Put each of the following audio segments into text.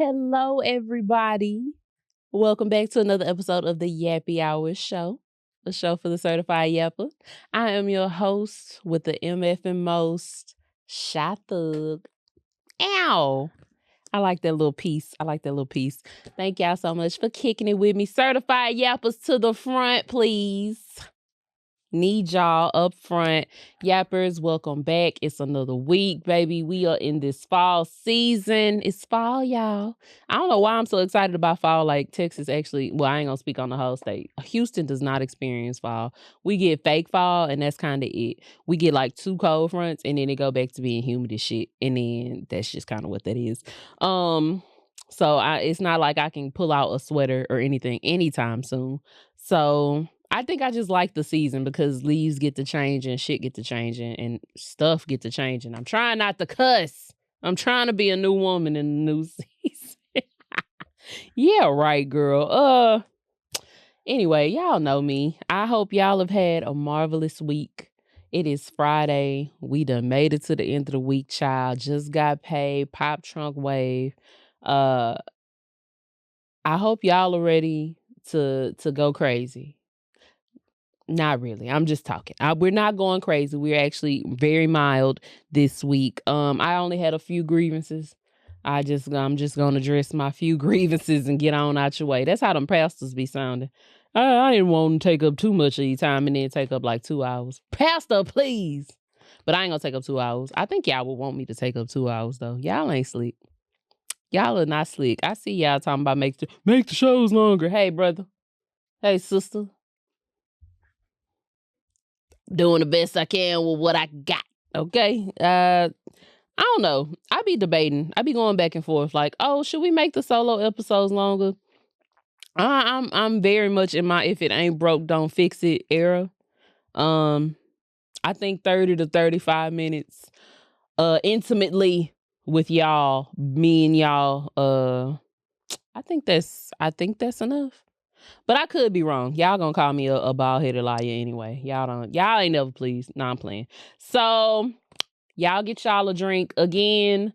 Hello, everybody. Welcome back to another episode of the Yappy Hours Show, a show for the certified yapper. I am your host with the MF and most, Shy Thug. Ow! I like that little piece. Thank y'all so much for kicking it with me. Certified yappers to the front, please. Need y'all up front. Yappers, welcome back. It's another week, baby. We are in this fall season. It's fall, y'all. I don't know why I'm so excited about fall. Like Texas actually, well, I ain't gonna speak on the whole state. Houston does not experience fall. We get fake fall, and that's kind of it. We get like 2 cold fronts, and then it go back to being humid as shit. And then that's just kind of what that is. It's not like I can pull out a sweater or anything anytime soon. So I think I just like the season because leaves get to changing, shit get to changing, and stuff get to changing. I'm trying not to cuss. I'm trying to be a new woman in the new season. Yeah, right, girl. Anyway, y'all know me. I hope y'all have had a marvelous week. It is Friday. We done made it to the end of the week, child. Just got paid. Pop trunk wave. Uh, I hope y'all are ready to go crazy. Not really. I'm just talking. We're not going crazy. We're actually very mild this week. I only had a few grievances. I'm just gonna address my few grievances and get on out your way. That's how them pastors be sounding. I didn't want to take up too much of your time and then take up like 2 hours. Pastor, please. But I ain't gonna take up 2 hours. I think y'all would want me to take up 2 hours though. Y'all ain't slick. Y'all are not slick. I see y'all talking about make the shows longer. Hey, brother. Hey, sister. Doing the best I can with what I got. Okay. I don't know. I be debating. I be going back and forth. Like, oh, should we make the solo episodes longer? I'm very much in my if it ain't broke, don't fix it era. I think 30 to 35 minutes intimately with y'all, me and y'all. I think that's enough. But I could be wrong. Y'all gonna call me a bald-headed liar anyway. Y'all ain't never pleased. Nah, I'm playing. So y'all get y'all a drink again.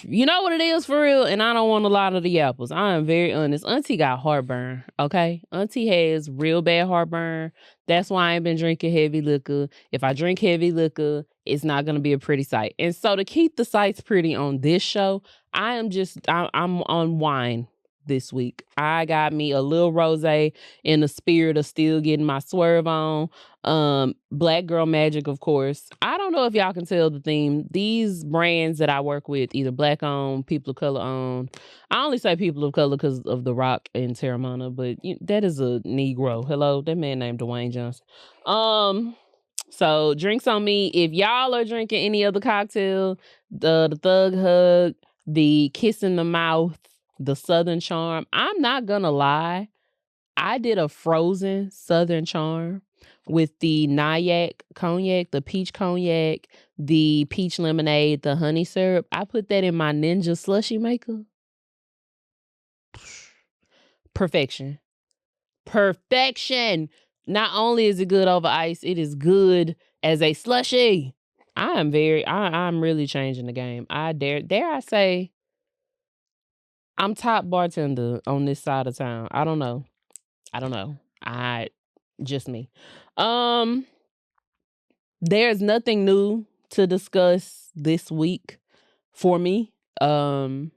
You know what it is for real, and I don't want a lot of the apples. I am very honest. Auntie got heartburn, okay? Auntie has real bad heartburn. That's why I ain't been drinking heavy liquor. If I drink heavy liquor, it's not gonna be a pretty sight. And so to keep the sights pretty on this show, I'm on wine this week. I got me a little rosé in the spirit of still getting my swerve on. Black Girl Magic, of course. I don't know if y'all can tell the theme. These brands that I work with, either black owned, people of color owned. I only say people of color because of The Rock and Terramana, but that is a Negro. Hello, that man named Dwayne Johnson. So drinks on me. If y'all are drinking any other cocktail, the Thug Hug, the Kiss in the Mouth, the Southern Charm, I'm not gonna lie. I did a frozen Southern Charm with the Nyack cognac, the peach cognac, the peach lemonade, the honey syrup. I put that in my Ninja slushy maker. Perfection. Perfection. Not only is it good over ice, it is good as a slushy. I'm really changing the game. I dare I say I'm top bartender on this side of town. I don't know. Just me. There's nothing new to discuss this week for me. Nothing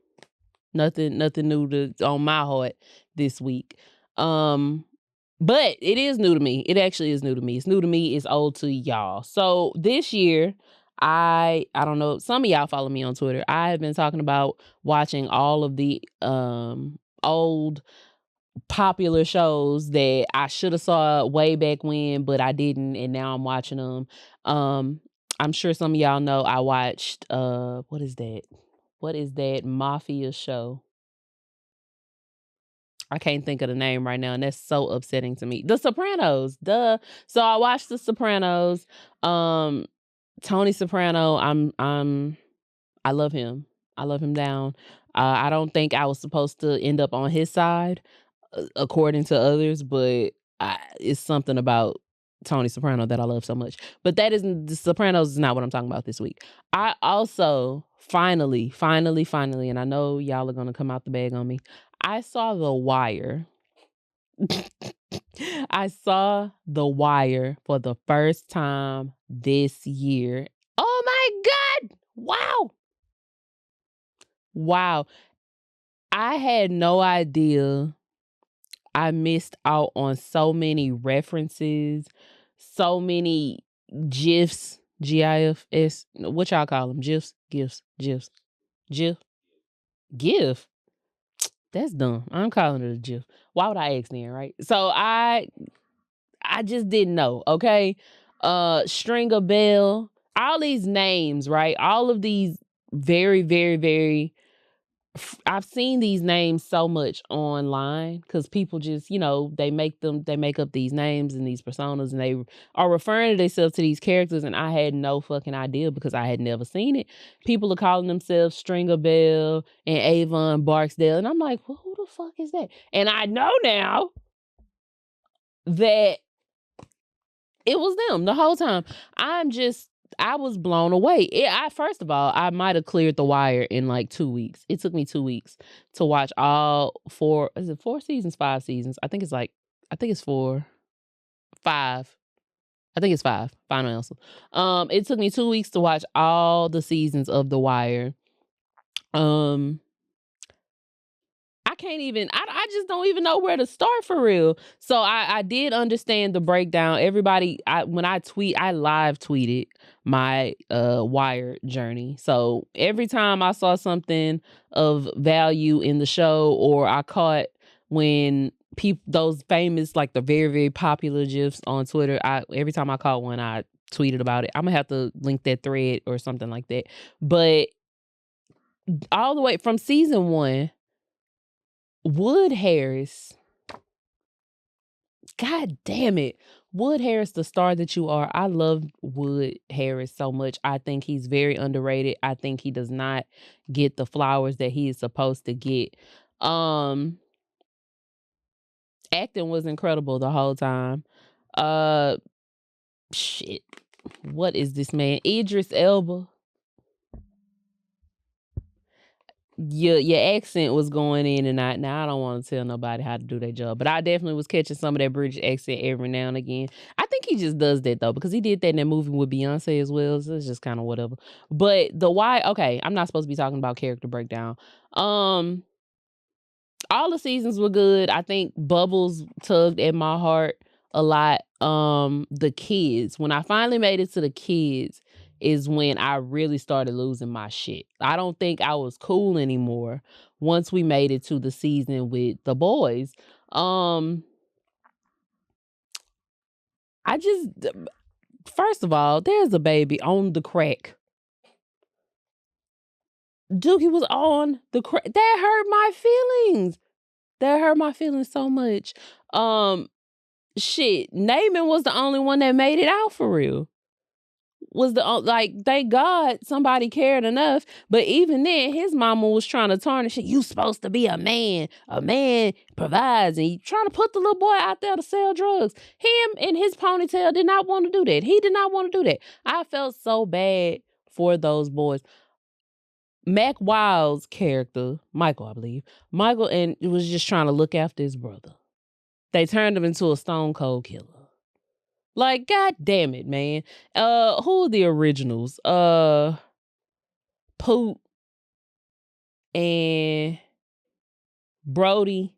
new on my heart this week. But it is new to me. It actually is new to me. It's new to me. It's old to y'all. So this year, I don't know. Some of y'all follow me on Twitter. I have been talking about watching all of the old popular shows that I should have saw way back when, but I didn't, and now I'm watching them. I'm sure some of y'all know I watched what is that? What is that mafia show? I can't think of the name right now, and that's so upsetting to me. The Sopranos, duh. So I watched The Sopranos. Tony Soprano, I love him. I love him down. I don't think I was supposed to end up on his side, according to others, but it's something about Tony Soprano that I love so much. But that isn't, The Sopranos is not what I'm talking about this week. I also finally, and I know y'all are gonna come out the bag on me. I saw The Wire. I saw The Wire for the first time this year. Oh my God! Wow. Wow. I had no idea I missed out on so many references, so many GIFs, GIFs. What y'all call them? GIFs, GIFs, GIFs, GIF, GIF. That's dumb. I'm calling it a GIF. Why would I ask then, right? So I just didn't know. Okay, Stringer Bell, all these names, right? All of these very, very, very. I've seen these names so much online because people just, they make up these names and these personas, and they are referring to themselves to these characters, and I had no fucking idea because I had never seen it. People are calling themselves Stringer Bell and Avon Barksdale, and I'm like, well, who the fuck is that? And I know now that it was them the whole time. I was blown away. First of all, I might have cleared The Wire in like 2 weeks. It took me 2 weeks to watch all 4. Is it 4 seasons, 5 seasons? I think it's 4, 5. I think it's 5. Final answer. It took me 2 weeks to watch all the seasons of The Wire. I just don't even know where to start for real. So I did understand the breakdown. Everybody, when I live tweeted my Wire journey. So every time I saw something of value in the show, or I caught when those famous, like the very, very popular GIFs on Twitter, every time I caught one, I tweeted about it. I'm gonna have to link that thread or something like that. But all the way from season 1, Wood Harris, God damn it. Wood Harris, the star that you are. I love Wood Harris so much. I think he's very underrated. I think he does not get the flowers that he is supposed to get. Acting was incredible the whole time. Shit. What is this man? Idris Elba. Your accent was going in and out. Now I don't want to tell nobody how to do their job, but I definitely was catching some of that British accent every now and again. I think he just does that though, because he did that in that movie with Beyonce as well. So it's just kind of whatever. But okay, I'm not supposed to be talking about character breakdown. All the seasons were good. I think Bubbles tugged at my heart a lot. The kids, when I finally made it to the kids, is when I really started losing my shit. I don't think I was cool anymore once we made it to the season with the boys. First of all, there's a baby on the crack. Dookie was on the crack. That hurt my feelings. That hurt my feelings so much. Shit, Naaman was the only one that made it out for real. Thank God somebody cared enough. But even then, his mama was trying to tarnish it. You supposed to be a man. A man provides. And you trying to put the little boy out there to sell drugs. Him and his ponytail did not want to do that. He did not want to do that. I felt so bad for those boys. Mac Wild's character, Michael, I believe. Michael and was just trying to look after his brother. They turned him into a stone cold killer. Like, God damn it, man. Who are the originals? Poot and Brody.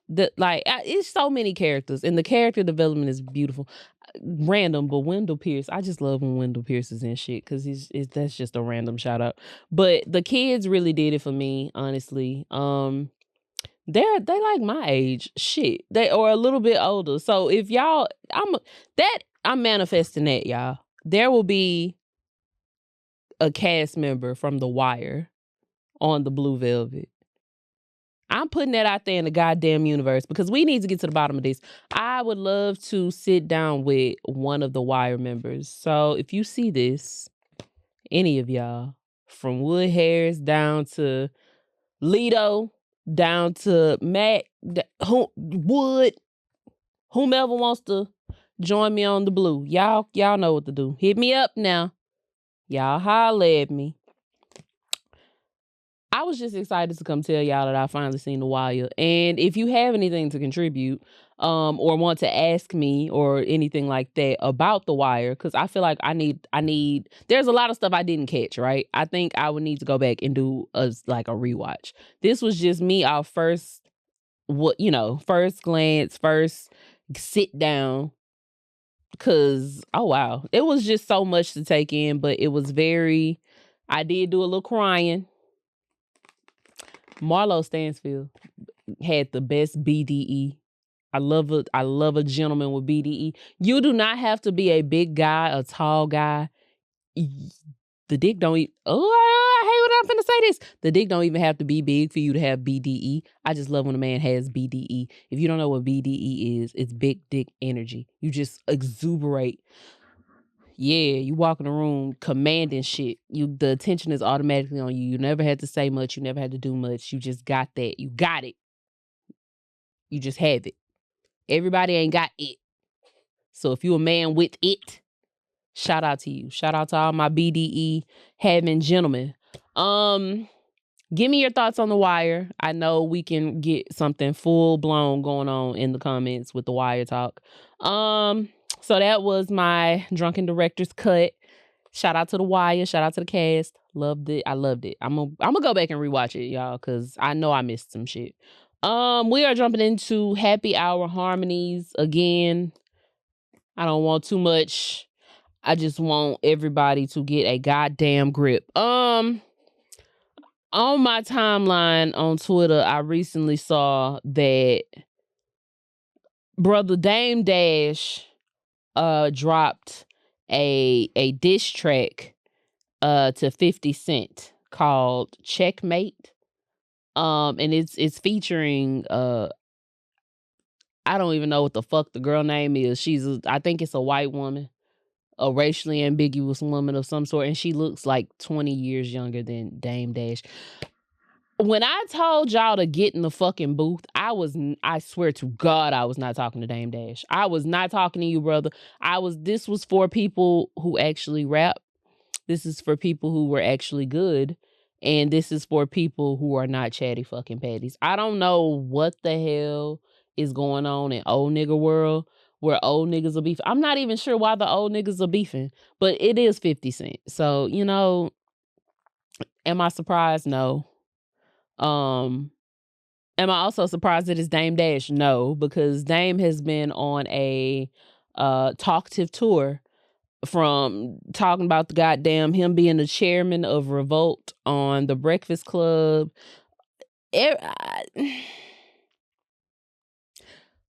It's so many characters, and the character development is beautiful. Random, but Wendell Pierce. I just love when Wendell Pierce is in shit because that's just a random shout out. But the kids really did it for me, honestly. They like my age. Shit. They are a little bit older. So if y'all, I'm manifesting that, y'all. There will be a cast member from The Wire on the Blue Velvet. I'm putting that out there in the goddamn universe because we need to get to the bottom of this. I would love to sit down with one of the Wire members. So if you see this, any of y'all, from Wood Harris down to Lito, down to Mac, Wood, whomever wants to Join me on the blue. Y'all know what to do. Hit me up now. Y'all holla at me. I was just excited to come tell y'all that I finally seen The Wire. And if you have anything to contribute, or want to ask me or anything like that about The Wire, because I feel like I need. There's a lot of stuff I didn't catch. Right, I think I would need to go back and do a rewatch. This was just me our first first glance, first sit down. Cause oh wow, it was just so much to take in, but it was very. I did do a little crying. Marlo Stansfield had the best BDE. I love a gentleman with BDE. You do not have to be a big guy, a tall guy. The dick don't even, I hate when I'm finna say this. The dick don't even have to be big for you to have BDE. I just love when a man has BDE. If you don't know what BDE is, it's big dick energy. You just exuberate. Yeah, you walk in the room commanding shit. The attention is automatically on you. You never had to say much. You never had to do much. You just got that. You got it. You just have it. Everybody ain't got it. So if you a man with it, shout out to you. Shout out to all my BDE having gentlemen. Give me your thoughts on The Wire. I know we can get something full blown going on in the comments with The Wire talk. So that was my Drunken Director's cut. Shout out to The Wire. Shout out to the cast. Loved it. I loved it. I'm gonna go back and rewatch it, y'all, because I know I missed some shit. We are jumping into Happy Hour Harmonies again. I don't want too much. I just want everybody to get a goddamn grip. On my timeline on Twitter, I recently saw that brother Dame Dash dropped a diss track to 50 Cent called Checkmate. And it's featuring I don't even know what the fuck the girl name is. I think it's a white woman, a racially ambiguous woman of some sort, and she looks like 20 years younger than Dame Dash. When I told y'all to get in the fucking booth, I swear to God, I was not talking to Dame Dash. I was not talking to you, brother. This was for people who actually rap. This is for people who were actually good. And this is for people who are not chatty fucking patties. I don't know what the hell is going on in old nigga world where old niggas are beefing. I'm not even sure why the old niggas are beefing, but it is 50 Cent. So, am I surprised? No. Am I also surprised that it's Dame Dash? No, because Dame has been on a talkative tour from talking about the goddamn him being the chairman of Revolt on The Breakfast Club.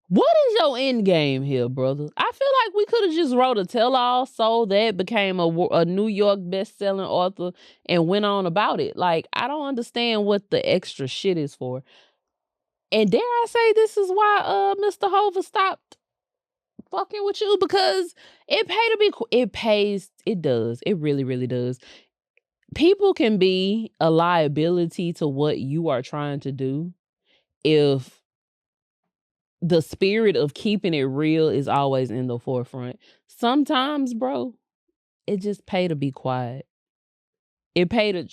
What is your end game here, brother? I feel like we could have just wrote a tell-all so that became a New York best-selling author and went on about it. Like, I don't understand what the extra shit is for. And dare I say this is why Mr. Hova stopped fucking with you, because it pays. It does. It really, really does. People can be a liability to what you are trying to do if the spirit of keeping it real is always in the forefront. Sometimes, bro, it just pay to be quiet. It pay to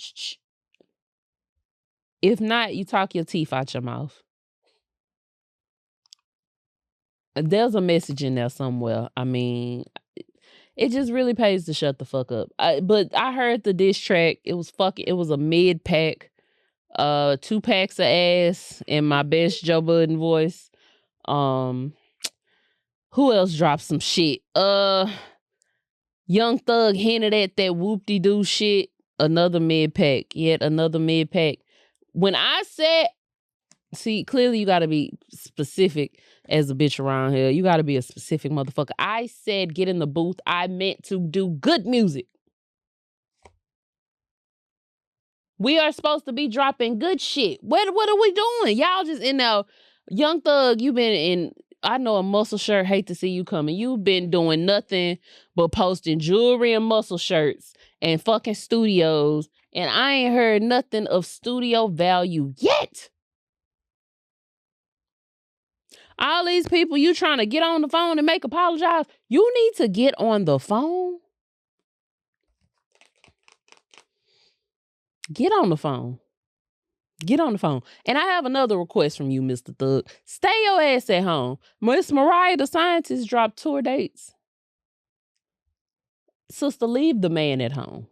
if not, you talk your teeth out your mouth. There's a message in there somewhere. I mean, it just really pays to shut the fuck up. But I heard the diss track. It was a mid pack, 2 packs of ass in my best Joe Budden voice. Who else dropped some shit? Young Thug hinted at that whoop-de-doo shit. Another mid pack. Yet another mid pack. When I said, see, clearly you gotta be specific as a bitch around here. You gotta be a specific motherfucker. I said get in the booth. I meant to do good music. We are supposed to be dropping good shit. What are we doing? Y'all just in there. Young Thug, you been in, I know a muscle shirt, hate to see you coming. You've been doing nothing but posting jewelry and muscle shirts and fucking studios. And I ain't heard nothing of studio value yet. All these people you trying to get on the phone and make apologize. You need to get on the phone. Get on the phone. Get on the phone. And I have another request from you, Mr. Thug. Stay your ass at home. Miss Mariah, the scientist, dropped tour dates. Sister, leave the man at home.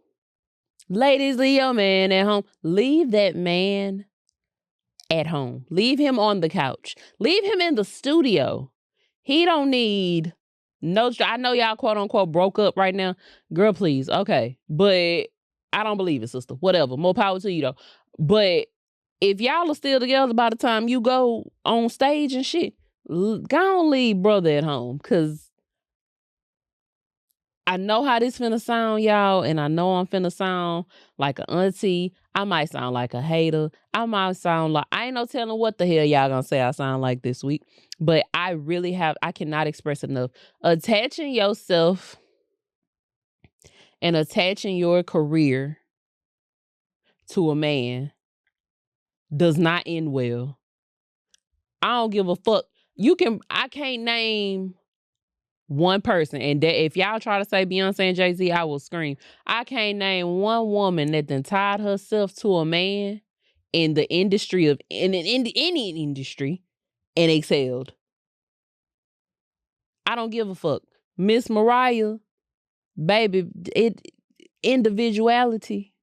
Ladies, leave your man at home. Leave that man at home. Leave him on the couch. Leave him in the studio. He don't need no. I know y'all quote unquote broke up right now. Girl, please. Okay. But I don't believe it, sister. Whatever. More power to you though. But if y'all are still together by the time you go on stage and shit, go on leave brother at home. Cause I know how this finna sound, y'all, and I know I'm finna sound like an auntie. I might sound like a hater. I might sound like, I ain't no telling what the hell y'all gonna say I sound like this week. But I cannot express enough. Attaching yourself and attaching your career to a man does not end well. I don't give a fuck. I can't name one person, and that if y'all try to say Beyonce and Jay-Z, I will scream. I can't name one woman that done tied herself to a man in the industry of in any industry and excelled. I don't give a fuck. Miss Mariah, baby, individuality.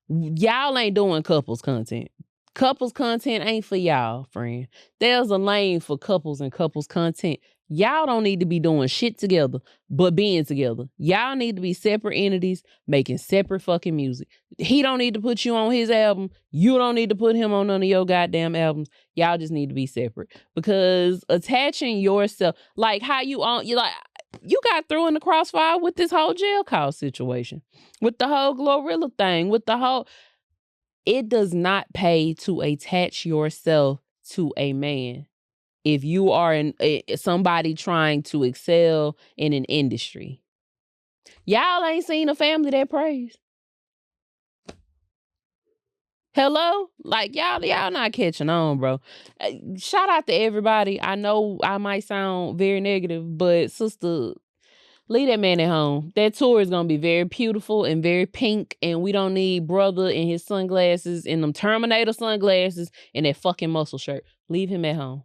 Y'all ain't doing couples content. Couples content ain't for y'all, friend. There's a lane for couples and couples content. Y'all don't need to be doing shit together, but being together. Y'all need to be separate entities making separate fucking music. He don't need to put you on his album. You don't need to put him on none of your goddamn albums. Y'all just need to be separate. Because attaching yourself, like how you got thrown in the crossfire with this whole jail call situation, with the whole Glorilla thing, with the whole. It does not pay to attach yourself to a man if you are somebody trying to excel in an industry. Y'all ain't seen a family that prays. Hello? Like, y'all not catching on, bro. Shout out to everybody. I know I might sound very negative, but sister, leave that man at home. That tour is going to be very beautiful and very pink, and we don't need brother in his sunglasses and them Terminator sunglasses and that fucking muscle shirt. Leave him at home.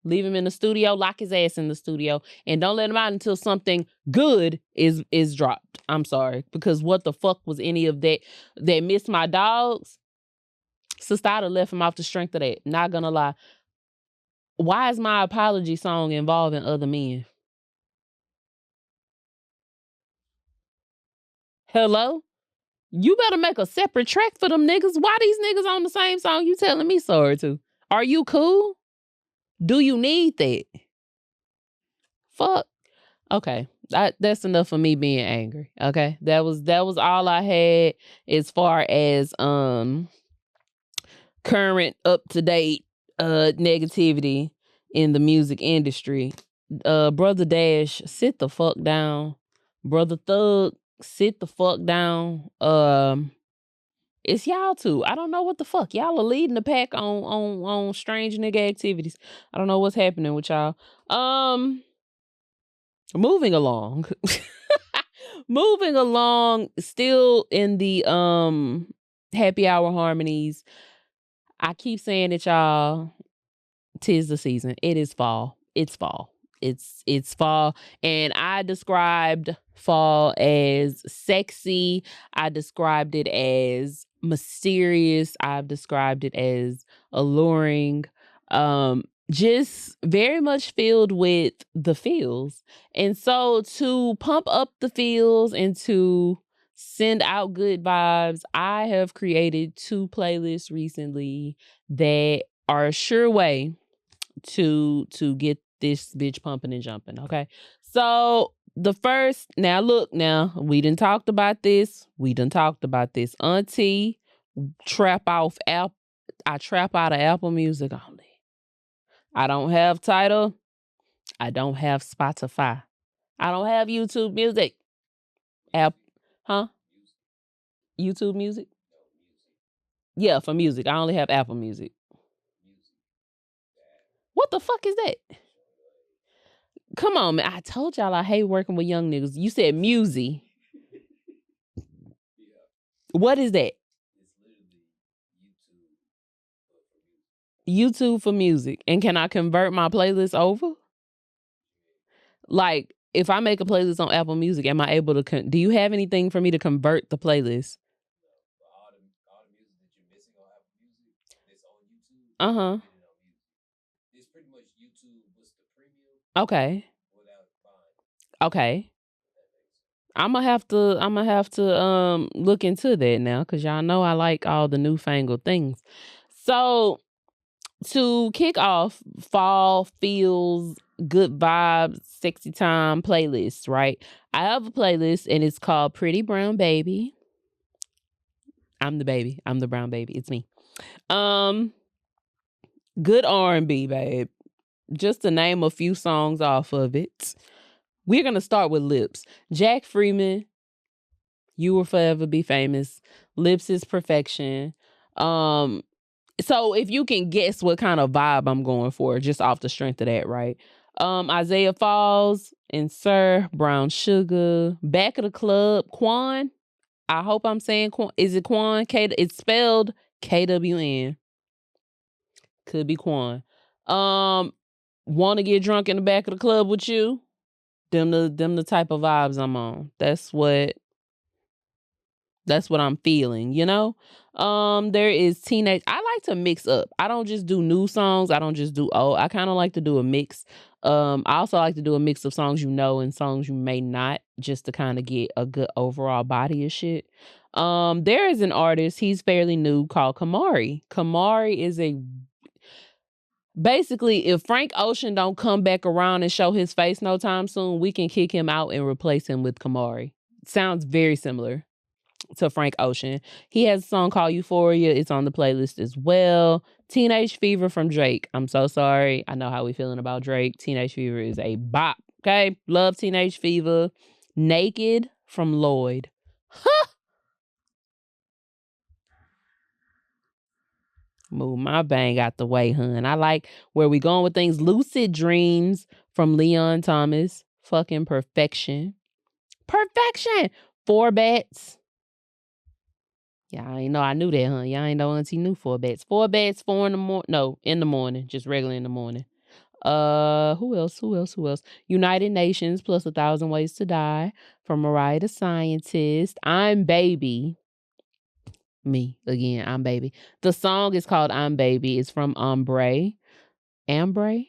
Leave him in the studio, lock his ass in the studio, and don't let him out until something good is dropped. I'm sorry, because what the fuck was any of that Miss My Dogs? Sister, I'd have left him off the strength of that. Not gonna lie. Why is my apology song involving other men? Hello? You better make a separate track for them niggas. Why these niggas on the same song you telling me sorry to? Are you cool? Do you need that? Fuck. Okay. That's enough for me being angry. Okay. That was all I had as far as current up to date negativity in the music industry. Brother Dash, sit the fuck down. Brother Thug, sit the fuck down. It's y'all too. I don't know what the fuck. Y'all are leading the pack on strange nigga activities. I don't know what's happening with y'all. Moving along. Moving along, still in the happy hour harmonies. I keep saying it, y'all. 'Tis the season. It is fall. It's fall. It's fall. And I described fall as sexy. I described it as mysterious. I've described it as alluring. Just very much filled with the feels. And so to pump up the feels and to send out good vibes, I have created 2 playlists recently that are a sure way to get this bitch pumping and jumping, okay? So the first, now we done talked about this. Auntie, trap out of Apple Music only. I don't have Tidal. I don't have Spotify. I don't have YouTube Music. YouTube Music? Yeah, for music. I only have Apple Music. What the fuck is that? Come on, man. I told y'all I hate working with young niggas. You said music. What is that? YouTube for music. And can I convert my playlist over? Like, if I make a playlist on Apple Music, am I able to do you have anything for me to convert the playlist? Uh-huh. Okay. Okay. I'm gonna have to look into that now, because y'all know I like all the newfangled things. So to kick off fall feels good vibes, sexy time playlist, right? I have a playlist and it's called Pretty Brown Baby. I'm the baby. I'm the brown baby. It's me. Um, Good R&B, babe. Just to name a few songs off of it. We're gonna start with Lips. Jack Freeman, You Will Forever Be Famous. Lips is perfection. So if you can guess what kind of vibe I'm going for, just off the strength of that, right? Isaiah Falls and Sir, Brown Sugar, Back of the Club, Quan. I hope I'm saying Quan. Is it Quan? It's spelled KWN. Could be Quan. Want to get drunk in the back of the club with you? Them the type of vibes I'm on. That's what I'm feeling, you know? There is teenage. I like to mix up. I don't just do new songs. I don't just do old. I kind of like to do a mix. I also like to do a mix of songs you know and songs you may not, just to kind of get a good overall body of shit. There is an artist, he's fairly new, called Kamari. Kamari is basically, if Frank Ocean don't come back around and show his face no time soon, we can kick him out and replace him with Kamari. Sounds very similar to Frank Ocean. He has a song called Euphoria. It's on the playlist as well. Teenage Fever from Drake. I'm so sorry. I know how we feeling about Drake. Teenage Fever is a bop. Okay? Love Teenage Fever. Naked from Lloyd. Move my bang out the way, hun. I like where we going with things. Lucid Dreams from Leon Thomas. Fucking perfection. Perfection. Four bats. Y'all ain't know I knew that, huh? Y'all ain't know Auntie knew four bats. Four bats, four in the morning. No, in the morning. Just regular in the morning. Who else? Who else? Who else? United Nations plus 1,000 Ways to Die from Mariah the Scientist. I'm Baby. Me again. I'm Baby. The song is called I'm Baby. It's from Ombre. Ambre?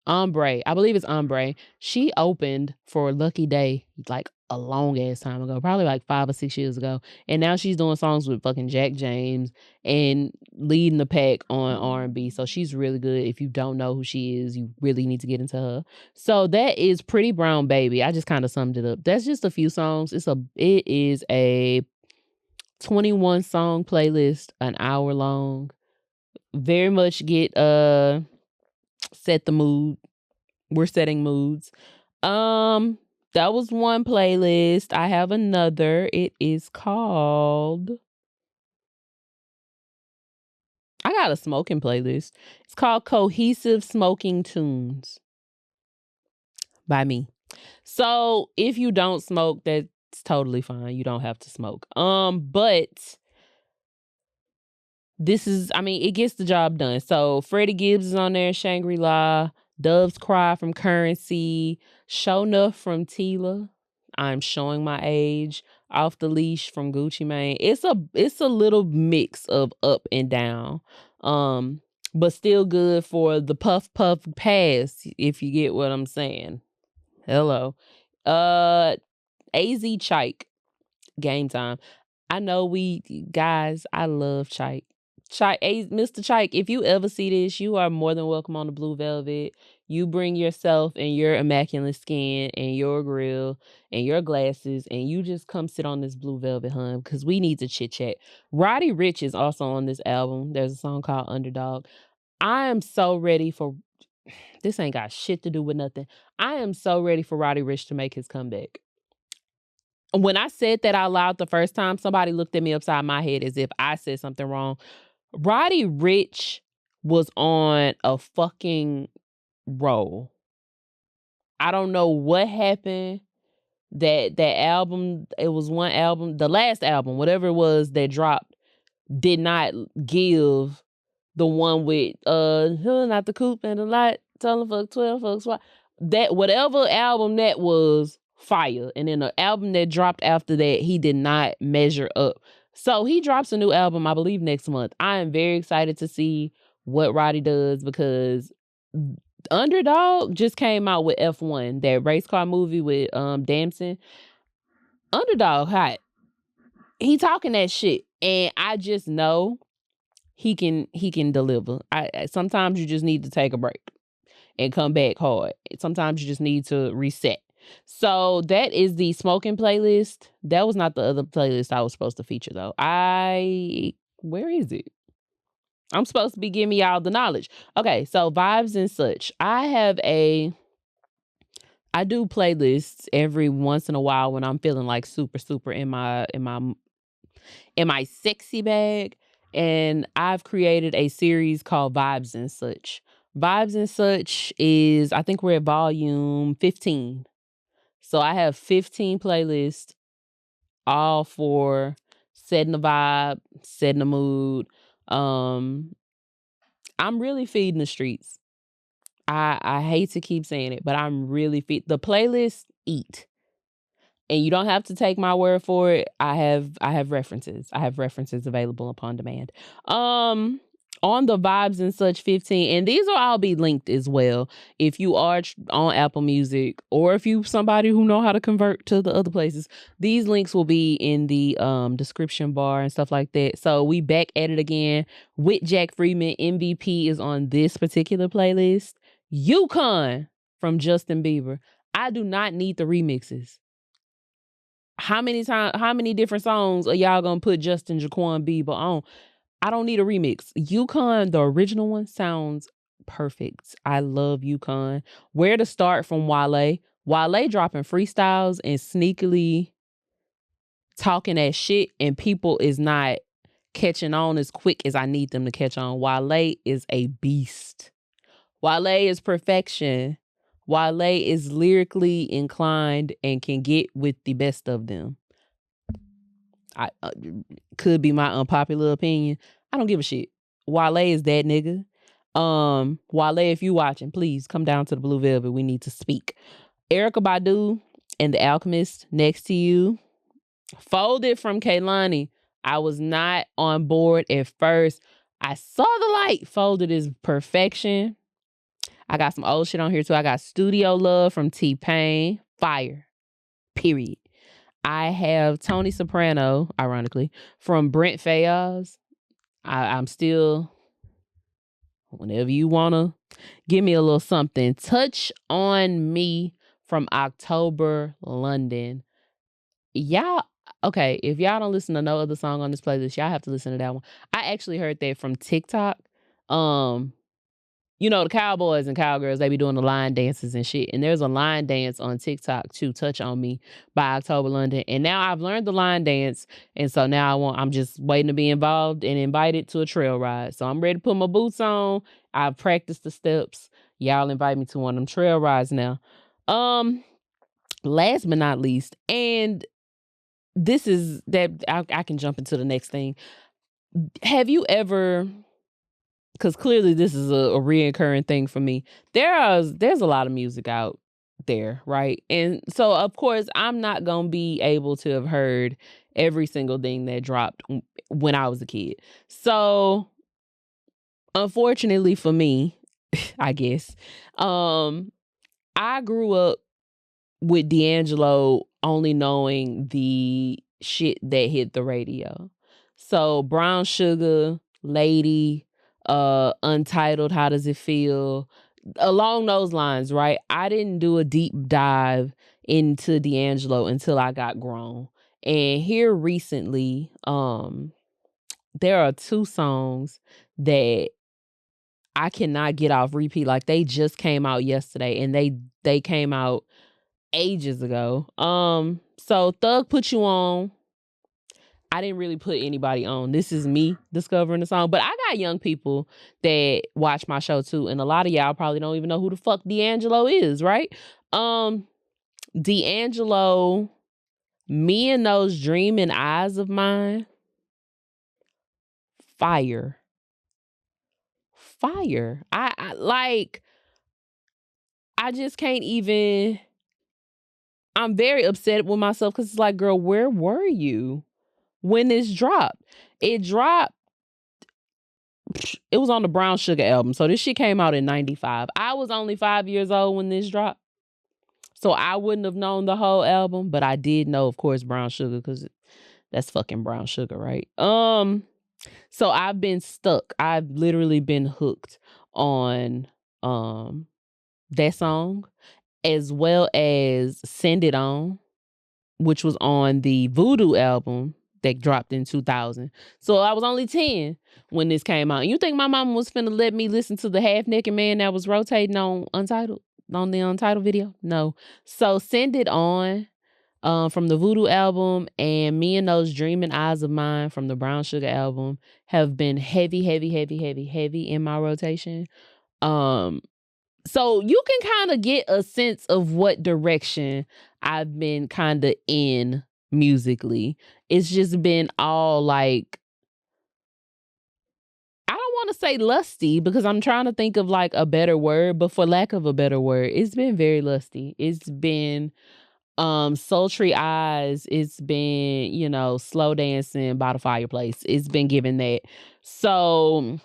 Ombre. I believe it's Ombre. She opened for Lucky Day like a long ass time ago, probably like 5 or 6 years ago. And now she's doing songs with fucking Jack James and leading the pack on R&B. So she's really good. If you don't know who she is, you really need to get into her. So that is Pretty Brown Baby. I just kind of summed it up. That's just a few songs. It is a 21 song playlist, an hour long. Very much get set the mood. We're setting moods. That was one playlist. I have another. It is called I got a smoking playlist. It's called Cohesive Smoking Tunes by me. So if you don't smoke, that's totally fine. You don't have to smoke. But it gets the job done. So Freddie Gibbs is on there, Shangri-La, Dove's Cry from Currency, Show Nuff from Tila. I'm showing my age. Off the Leash from Gucci Mane. It's a little mix of up and down. But still good for the puff puff pass, if you get what I'm saying. Hello. AZ Chike. Game Time. I know I love Chike. Mr. Chike, if you ever see this, you are more than welcome on the Blue Velvet. You bring yourself and your immaculate skin and your grill and your glasses, and you just come sit on this Blue Velvet, hun, because we need to chit chat. Roddy Ricch is also on this album. There's a song called Underdog. I am so ready for this. Ain't got shit to do with nothing. I am so ready for Roddy Ricch to make his comeback. When I said that out loud the first time, somebody looked at me upside my head as if I said something wrong. Roddy Ricch was on a fucking roll. I don't know what happened. That album, it was one album, the last album, whatever it was that dropped, did not give the one with not the coupe and the light, telling fuck 12 fucks why. That whatever album that was fire. And then the album that dropped after that, he did not measure up. So he drops a new album, I believe, next month. I am very excited to see what Roddy does because Underdog just came out with F1, that race car movie with Damson. Underdog hot. He talking that shit. And I just know he can deliver. I sometimes you just need to take a break and come back hard. Sometimes you just need to reset. So that is the smoking playlist. That was not the other playlist I was supposed to feature though. Where is it? I'm supposed to be giving y'all the knowledge. Okay, so vibes and such. I do playlists every once in a while when I'm feeling like super in my sexy bag. And I've created a series called Vibes and Such. Vibes and Such is, I think we're at volume 15. So I have 15 playlists, all for setting the vibe, setting the mood. I'm really feeding the streets. I hate to keep saying it, but I'm really the playlists eat. And you don't have to take my word for it. I have references. I have references available upon demand. On the Vibes and Such 15, and these will all be linked as well. If you are on Apple Music, or if you somebody who know how to convert to the other places, these links will be in the description bar and stuff like that. So we back at it again with Jack Freeman. MVP is on this particular playlist. Yukon from Justin Bieber. I do not need the remixes. How many different songs are y'all gonna put Justin Jaquan Bieber on? I don't need a remix. Yukon, the original one, sounds perfect. I love Yukon. Where to start from Wale? Wale dropping freestyles and sneakily talking that shit, and people is not catching on as quick as I need them to catch on. Wale is a beast. Wale is perfection. Wale is lyrically inclined and can get with the best of them. I could be my unpopular opinion. I don't give a shit. Wale is that nigga. Wale, if you watching, please come down to the Blue Velvet. We need to speak. Erykah Badu and The Alchemist, Next to You. Folded from Kehlani. I was not on board at first. I saw the light. Folded is perfection. I got some old shit on here too. I got Studio Love from T-Pain. Fire. Period. I have Tony Soprano, ironically, from Brent Faiyaz. I'm still, whenever you want to give me a little something. Touch on Me from October London. Y'all, okay, if y'all don't listen to no other song on this playlist, y'all have to listen to that one. I actually heard that from TikTok. You know, the cowboys and cowgirls, they be doing the line dances and shit. And there's a line dance on TikTok to Touch on Me by October London. And now I've learned the line dance. And so now I'm just waiting to be involved and invited to a trail ride. So I'm ready to put my boots on. I've practiced the steps. Y'all invite me to one of them trail rides now. Last but not least, and this is that I can jump into the next thing. Have you ever, because clearly this is a reoccurring thing for me. There's a lot of music out there, right? And so of course I'm not gonna be able to have heard every single thing that dropped when I was a kid. So unfortunately for me, I guess, I grew up with D'Angelo only knowing the shit that hit the radio. So Brown Sugar, Lady, Untitled, How Does It Feel? Along those lines, right? I didn't do a deep dive into D'Angelo until I got grown. And here recently, there are two songs that I cannot get off repeat. Like they just came out yesterday and they came out ages ago. So Thug Put You On. I didn't really put anybody on. This is me discovering the song. But I got young people that watch my show too. And a lot of y'all probably don't even know who the fuck D'Angelo is, right? D'Angelo, Me and Those Dreaming Eyes of Mine. Fire. I like, I just can't even, I'm very upset with myself because it's like, girl, where were you when this dropped? It dropped, it was on the Brown Sugar album. So this shit came out in 95. I was only 5 years old when this dropped. So I wouldn't have known the whole album, but I did know, of course, Brown Sugar, because that's fucking Brown Sugar, right? So I've been stuck. I've literally been hooked on that song, as well as Send It On, which was on the Voodoo album that dropped in 2000. So I was only 10 when this came out. You think my mama was finna let me listen to the Half Naked Man that was rotating on Untitled, on the Untitled video? No. So Send It On from the Voodoo album and Me and Those Dreaming Eyes of Mine from the Brown Sugar album have been heavy in my rotation. So you can kind of get a sense of what direction I've been kind of in musically. It's just been all like, I don't want to say lusty because I'm trying to think of like a better word, but for lack of a better word, it's been very lusty. It's been sultry eyes. It's been, you know, slow dancing by the fireplace. It's been given that. So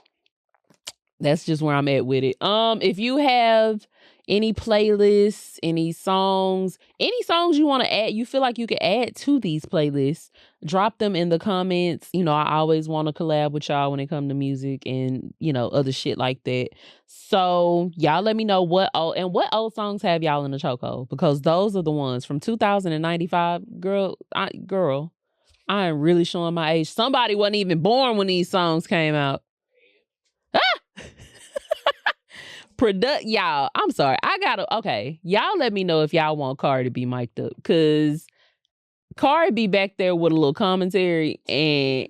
that's just where I'm at with it. If you have any playlists, any songs you want to add, you feel like you could add to these playlists, drop them in the comments. You know, I always want to collab with y'all when it comes to music and, you know, other shit like that. So y'all let me know what old songs have y'all in the chokehold, because those are the ones from 2095. Girl, I am really showing my age. Somebody wasn't even born when these songs came out. Y'all, I'm sorry. Okay. Y'all let me know if y'all want Cardi to be mic'd up, because Cardi be back there with a little commentary and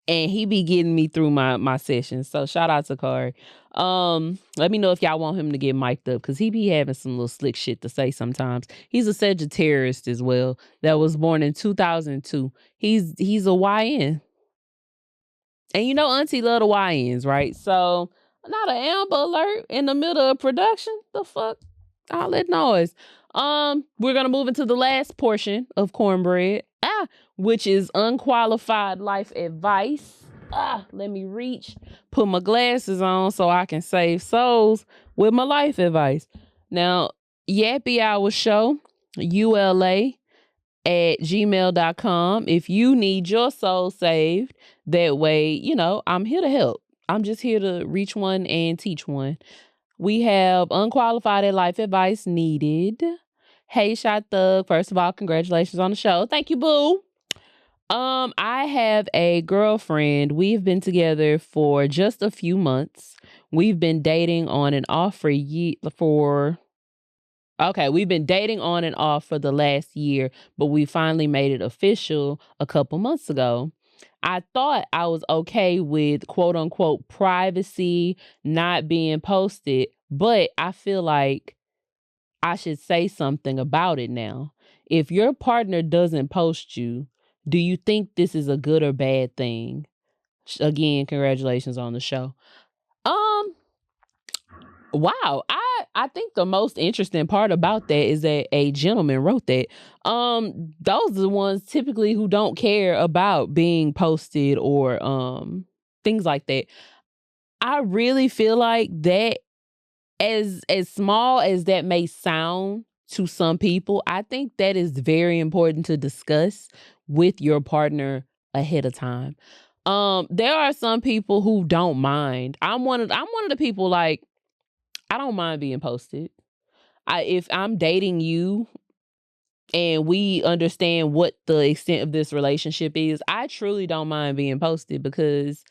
he be getting me through my sessions. So shout out to Cardi. Let me know if y'all want him to get mic'd up, because he be having some little slick shit to say sometimes. He's a Sagittarius as well, that was born in 2002. He's a YN. And you know Auntie love the YNs, right? So not an Amber Alert in the middle of production. The fuck? All that noise. We're gonna move into the last portion of Cornbread, which is unqualified life advice. Let me reach, put my glasses on so I can save souls with my life advice. Now, YappyHourShowULA at gmail.com if you need your soul saved. That way, you know, I'm here to help. I'm just here to reach one and teach one. We have unqualified life advice needed. Hey, Shot Thug. First of all, congratulations on the show. Thank you, boo. I have a girlfriend. We've been together for just a few months. We've been dating on and off we've been dating on and off for the last year, but we finally made it official a couple months ago. I thought I was okay with quote unquote privacy not being posted, but I feel like I should say something about it now. If your partner doesn't post you, do you think this is a good or bad thing? Again, congratulations on the show. Wow. I think the most interesting part about that is that a gentleman wrote that. Those are the ones typically who don't care about being posted or things like that. I really feel like that, as small as that may sound to some people, I think that is very important to discuss with your partner ahead of time. There are some people who don't mind. I'm one of the people, like, I don't mind being posted. If I'm dating you and we understand what the extent of this relationship is, I truly don't mind being posted, because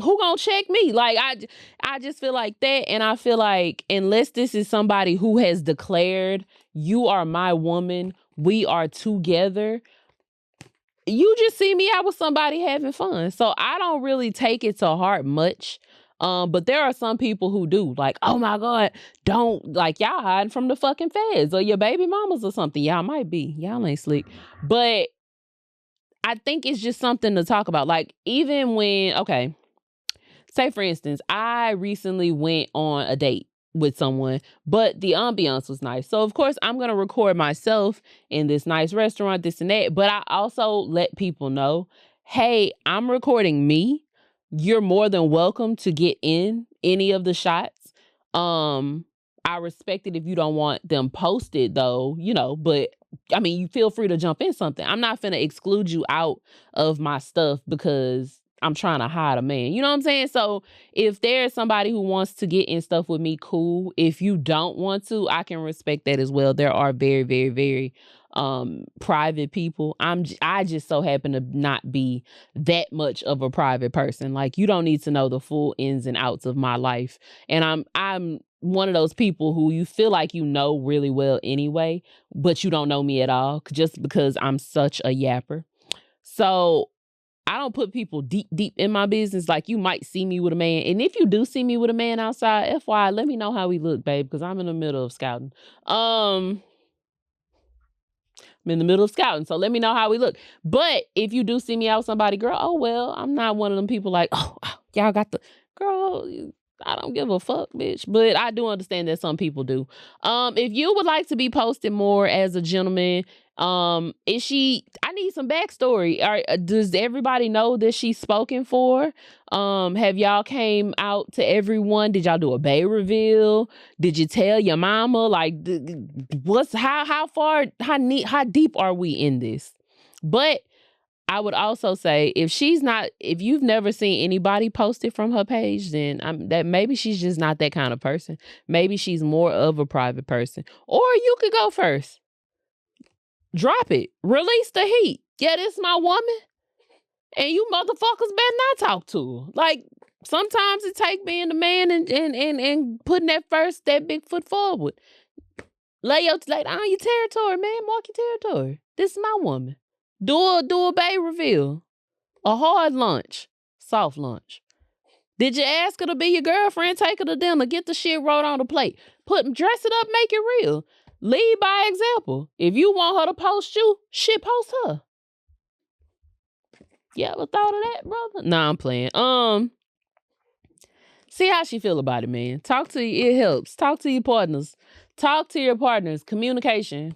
who gonna check me? Like, I just feel like that. And I feel like unless this is somebody who has declared, you are my woman, we are together, you just see me out with somebody having fun. So I don't really take it to heart much. But there are some people who do. Like, oh my God, don't, like, y'all hiding from the fucking feds or your baby mamas or something. Y'all might be. Y'all ain't slick. But I think it's just something to talk about. Like, even when, okay, say for instance, I recently went on a date with someone, but the ambiance was nice. So of course I'm gonna record myself in this nice restaurant, this and that. But I also let people know, hey, I'm recording me. You're more than welcome to get in any of the shots. I respect it if you don't want them posted though, but I mean, you feel free to jump in something. I'm not finna exclude you out of my stuff because I'm trying to hide a man. You know what I'm saying? So if there's somebody who wants to get in stuff with me, cool. If you don't want to, I can respect that as well. There are very, very, very private people. I just so happen to not be that much of a private person. Like, you don't need to know the full ins and outs of my life. And I'm one of those people who you feel like you know really well anyway, but you don't know me at all just because I'm such a yapper. So I don't put people deep, deep in my business. Like, you might see me with a man. And if you do see me with a man outside, FYI, let me know how we look, babe, because I'm in the middle of scouting. I'm in the middle of scouting, so let me know how we look. But if you do see me out with somebody, girl, oh well, I'm not one of them people like, oh, y'all got the girl. I don't give a fuck, bitch. But I do understand that some people do. If you would like to be posted more as a gentleman, is she? I need some backstory. Does everybody know that she's spoken for? Have y'all came out to everyone? Did y'all do a bay reveal? Did you tell your mama? Like, how deep are we in this? But I would also say if you've never seen anybody post it from her page, then that maybe she's just not that kind of person. Maybe she's more of a private person. Or you could go first. Drop it. Release the heat. Yeah, this is my woman. And you motherfuckers better not talk to her. Like, sometimes it takes being the man and putting that big foot forward. Lay down your territory, man. Mark your territory. This is my woman. Do a bay reveal. A hard lunch. Soft lunch. Did you ask her to be your girlfriend? Take her to dinner. Get the shit rolled on the plate. Dress it up, make it real. Lead by example. If you want her to post you, shit, post her. You ever thought of that, brother? Nah, I'm playing. See how she feel about it, man. Talk to you. It helps. Talk to your partners. Talk to your partners. Communication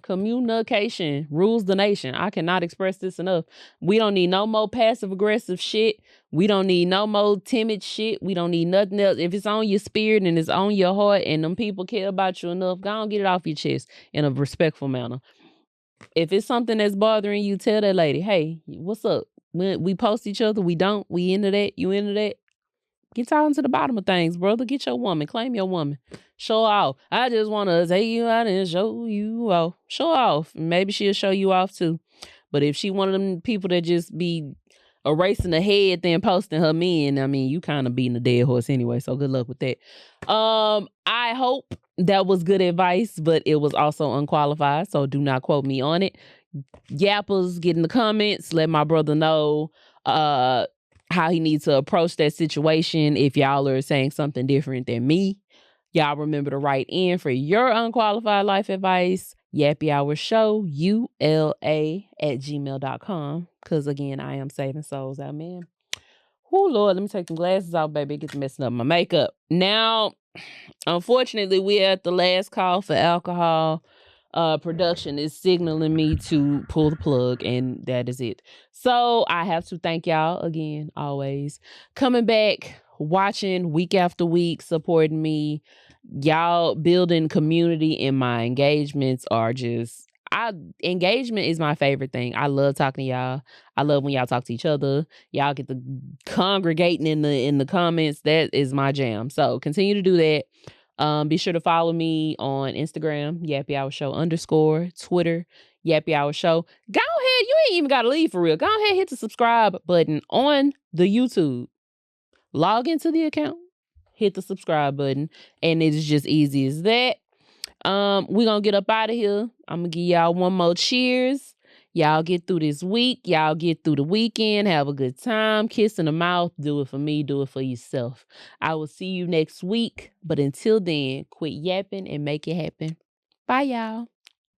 rules the nation. I cannot express this enough. We don't need no more passive aggressive shit. We don't need no more timid shit. We don't need nothing else. If it's on your spirit and it's on your heart and them people care about you enough, go on, get it off your chest in a respectful manner. If it's something that's bothering you, tell that lady, hey, what's up? We post each other. We don't. We into that. You into that? Get talking to the bottom of things, brother. Get your woman. Claim your woman. Show off. I just want to take you out and show you off. Show off. Maybe she'll show you off too. But if she one of them people that just be erasing the head then posting her men, I mean, you kind of beating a dead horse anyway. So good luck with that. I hope that was good advice, but it was also unqualified. So do not quote me on it. Yappers, get in the comments. Let my brother know how he needs to approach that situation. If y'all are saying something different than me, y'all remember to write in for your unqualified life advice. YappyHourShowULA@gmail.com. Because again, I am saving souls out, man. Oh Lord, let me take some glasses off, baby. Get to messing up my makeup. Now, unfortunately, we're at the last call for alcohol. Production is signaling me to pull the plug, and that is it. So I have to thank y'all again, always coming back, watching week after week, supporting me. Y'all building community in my engagements are just, engagement is my favorite thing. I love talking to y'all. I love when y'all talk to each other. Y'all get to congregating in the comments. That is my jam. So continue to do that. Be sure to follow me on Instagram, YappyHourShow_, Twitter, YappyHourShow. Go ahead. You ain't even got to leave for real. Go ahead, hit the subscribe button on the YouTube. Log into the account, hit the subscribe button, and it is just easy as that. We're going to get up out of here. I'm going to give y'all one more cheers. Y'all get through this week. Y'all get through the weekend. Have a good time. Kiss in the mouth. Do it for me. Do it for yourself. I will see you next week. But until then, quit yapping and make it happen. Bye, y'all.